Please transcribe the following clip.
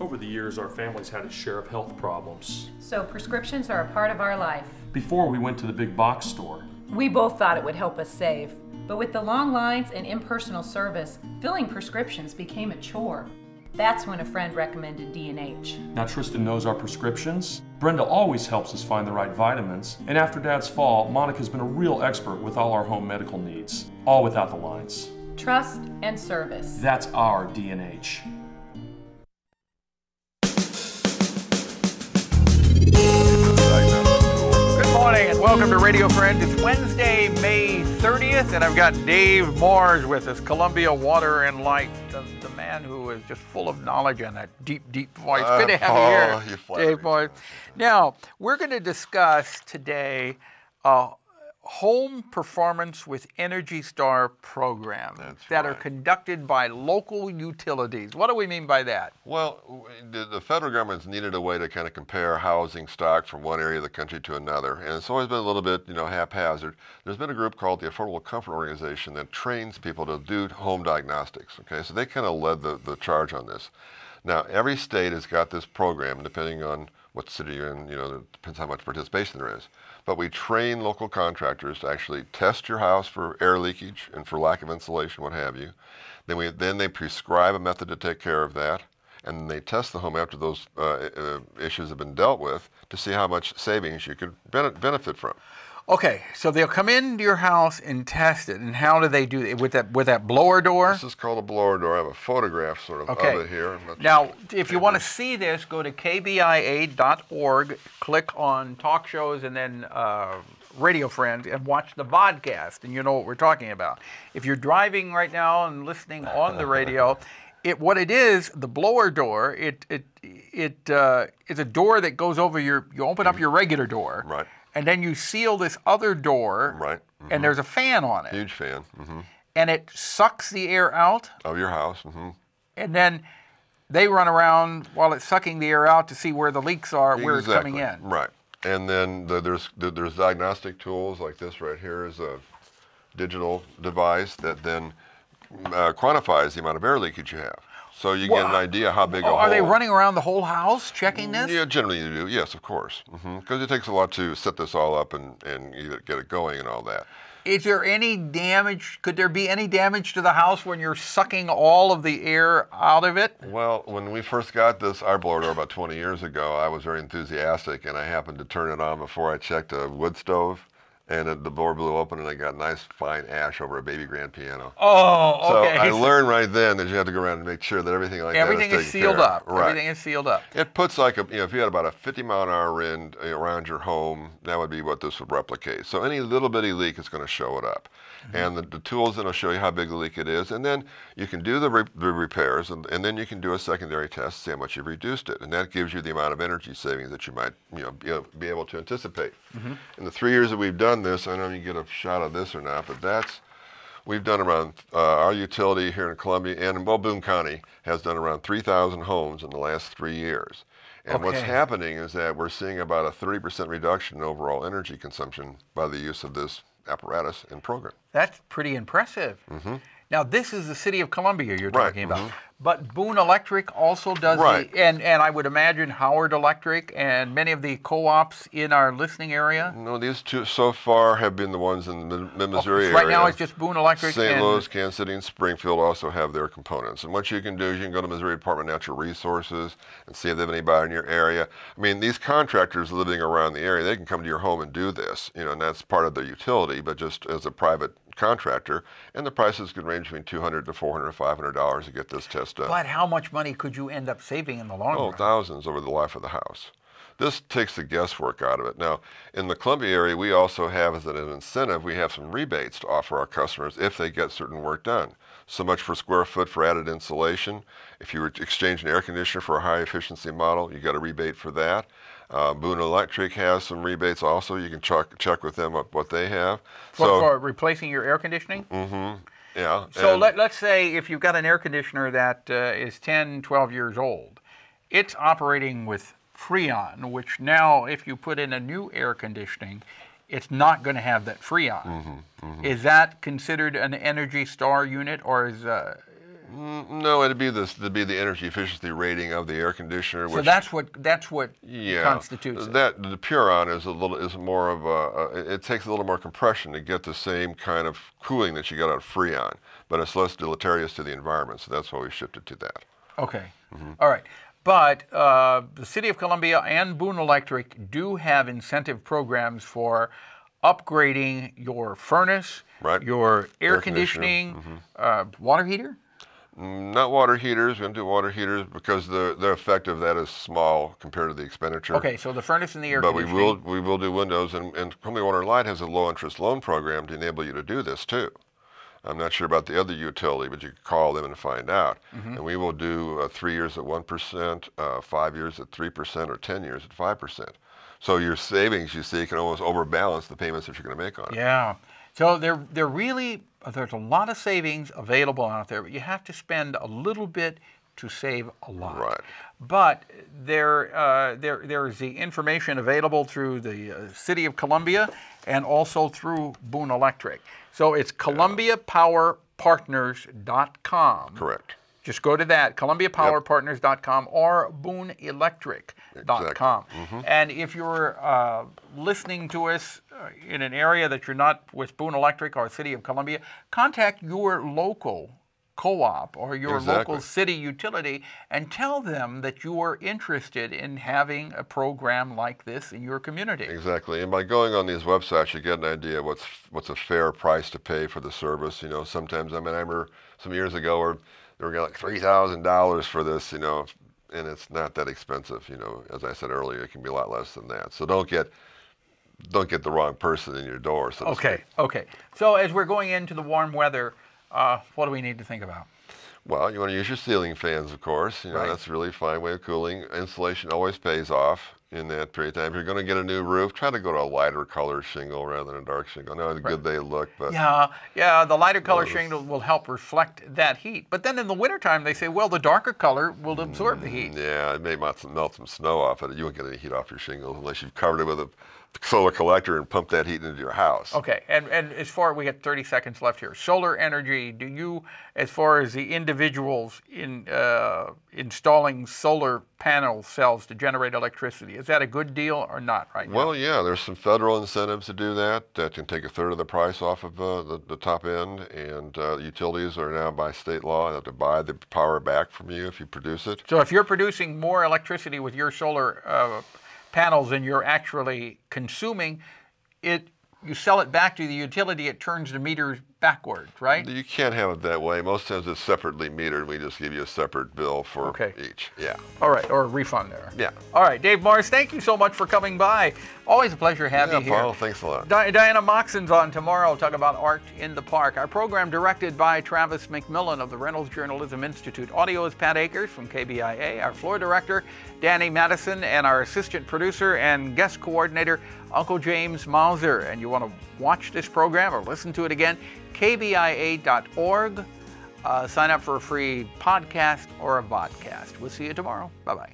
Over the years, our family's had its share of health problems. So prescriptions are a part of our life. Before we went to the big box store. We both thought it would help us save. But with the long lines and impersonal service, filling prescriptions became a chore. That's when a friend recommended D&H. Now Tristan knows our prescriptions. Brenda always helps us find the right vitamins. And after Dad's fall, Monica's been a real expert with all our home medical needs. All without the lines. Trust and service. That's our D&H. Good morning and welcome to Radio Friends. It's Wednesday, May 30th, and I've got Dave Mars with us, Columbia Water and Light, the man who is just full of knowledge and that deep, deep voice. Good to have you here, Dave Mars. Now, we're going to discuss today home performance with Energy Star programs that are conducted by local utilities. What do we mean by that? Well, the federal government's needed a way to kind of compare housing stock from one area of the country to another, and it's always been a little bit, haphazard. There's been a group called the Affordable Comfort Organization that trains people to do home diagnostics. Okay, so they kind of led the charge on this. Now, every state has got this program, depending on what city you're in. It depends how much participation there is. But we train local contractors to actually test your house for air leakage and for lack of insulation, what have you. Then they prescribe a method to take care of that, and then they test the home after those issues have been dealt with to see how much savings you could benefit from. Okay, so they'll come into your house and test it, and how do they do it? With that blower door? This is called a blower door. I have a photograph of it here. Now, if you want to see this, go to kbia.org, click on talk shows, and then Radio Friends, and watch the vodcast, and you know what we're talking about. If you're driving right now and listening on the radio, what it is, the blower door, it's a door that goes over you open up your regular door. Right. And then you seal this other door, right? And there's a fan on it. Huge fan. And it sucks the air out. Of your house. And then they run around while it's sucking the air out to see where the leaks are, where it's coming in. Right. And then there's diagnostic tools like this right here is a digital device that then quantifies the amount of air leakage you have. So you get an idea how big a hole. Are they running around the whole house checking this? Yeah, generally you do. Yes, of course. Because it takes a lot to set this all up and get it going and all that. Is there any damage? Could there be any damage to the house when you're sucking all of the air out of it? Well, when we first got our blower door about 20 years ago, I was very enthusiastic, and I happened to turn it on before I checked a wood stove. And the door blew open, and I got nice fine ash over a baby grand piano. Oh, okay. So I learned right then that you have to go around and make sure that everything like that is taken care of. Everything is sealed up. Right. Everything is sealed up. It puts if you had about a 50-mile-an-hour wind around your home, that would be what this would replicate. So any little bitty leak is going to show it up. And the tools then will show you how big the leak it is, and then you can do the repairs, and then you can do a secondary test, see how much you've reduced it, and that gives you the amount of energy savings that you might be able to anticipate. In the 3 years that we've done this, I don't know if you get a shot of this or not, but we've done around, our utility here in Columbia and Boone County has done around 3,000 homes in the last 3 years. And what's happening is that we're seeing about a 30% reduction in overall energy consumption by the use of this apparatus and program. That's pretty impressive. Now, this is the city of Columbia you're talking about. But Boone Electric also does and I would imagine Howard Electric and many of the co-ops in our listening area? No, these two so far have been the ones in the mid-Missouri area. Right now it's just Boone Electric. St. Louis, Kansas City, and Springfield also have their components. And what you can do is you can go to Missouri Department of Natural Resources and see if they have anybody in your area. I mean, these contractors living around the area, they can come to your home and do this, and that's part of their utility, but just as a private contractor, and the prices could range between $200 to $400 to $500 to get this test done. But how much money could you end up saving in the long run? Oh, thousands over the life of the house. This takes the guesswork out of it. Now, in the Columbia area, we also have, as an incentive, we have some rebates to offer our customers if they get certain work done. So much per square foot for added insulation. If you exchange an air conditioner for a high efficiency model, you got a rebate for that. Boone Electric has some rebates also. You can check with them what they have. For replacing your air conditioning? Yeah. So let's say if you've got an air conditioner that is 10, 12 years old, it's operating with Freon, which now if you put in a new air conditioning, it's not going to have that Freon. Is that considered an Energy Star unit, or is No, it'd be the energy efficiency rating of the air conditioner. So which, that's what yeah, constitutes it. That the Puron is more of a. It takes a little more compression to get the same kind of cooling that you got out of Freon, but it's less deleterious to the environment. So that's why we shifted to that. Okay. All right. But the City of Columbia and Boone Electric do have incentive programs for upgrading your furnace, Right. your air conditioning, water heater. Not water heaters. We don't do water heaters because the effect of that is small compared to the expenditure. Okay, so the furnace and the air But conditioning. we will do windows, and Columbia Water and Light has a low interest loan program to enable you to do this too. I'm not sure about the other utility, but you can call them and find out. And we will do 3 years at 1%, 5 years at 3%, or 10 years at 5%. So your savings, you see, can almost overbalance the payments that you're going to make on it. Yeah. So they're really, there's a lot of savings available out there, but you have to spend a little bit to save a lot. Right. But there is the information available through the City of Columbia and also through Boone Electric. So it's ColumbiaPowerPartners.com. Correct. Just go to that, ColumbiaPowerPartners.com or BooneElectric.com. And if you're listening to us in an area that you're not with Boone Electric or City of Columbia, contact your local co-op or your local city utility and tell them that you are interested in having a program like this in your community. Exactly, and by going on these websites, you get an idea what's a fair price to pay for the service. You know, sometimes, I remember some years ago where they were getting like $3,000 for this, you know, and it's not that expensive. You know, as I said earlier, it can be a lot less than that. So don't get the wrong person in your door. So to speak. Okay. So as we're going into the warm weather, what do we need to think about? Well, you want to use your ceiling fans, of course. You know, Right. that's a really fine way of cooling. Insulation always pays off in that period of time. If you're going to get a new roof, try to go to a lighter color shingle rather than a dark shingle. I know how good they look, but Yeah, the lighter color shingle will help reflect that heat. But then in the wintertime, they say, well, the darker color will absorb the heat. yeah, it may melt some snow off it. You won't get any heat off your shingles unless you've covered it with a solar collector and pumped that heat into your house. Okay, and as far, we got 30 seconds left here. Solar energy, do you, as far as the individuals in installing solar panel cells to generate electricity, is that a good deal or not right now? Well, yeah, there's some federal incentives to do that. That can take a third of the price off of the top end, and utilities are now by state law have to buy the power back from you if you produce it. So if you're producing more electricity with your solar panels than you're actually consuming, you sell it back to the utility, it turns the meters backwards, right? You can't have it that way. Most times it's separately metered. We just give you a separate bill for each. Yeah. All right, or a refund there. Yeah. All right, Dave Morris, thank you so much for coming by. Always a pleasure to have you here. Paul, thanks a lot. Diana Moxon's on tomorrow, talk about art in the park. Our program directed by Travis McMillan of the Reynolds Journalism Institute. Audio is Pat Akers from KBIA. Our floor director, Danny Madison, and our assistant producer and guest coordinator, Uncle James Mauser. And you want to watch this program or listen to it again, kbia.org. Sign up for a free podcast or a vodcast. We'll see you tomorrow. Bye-bye.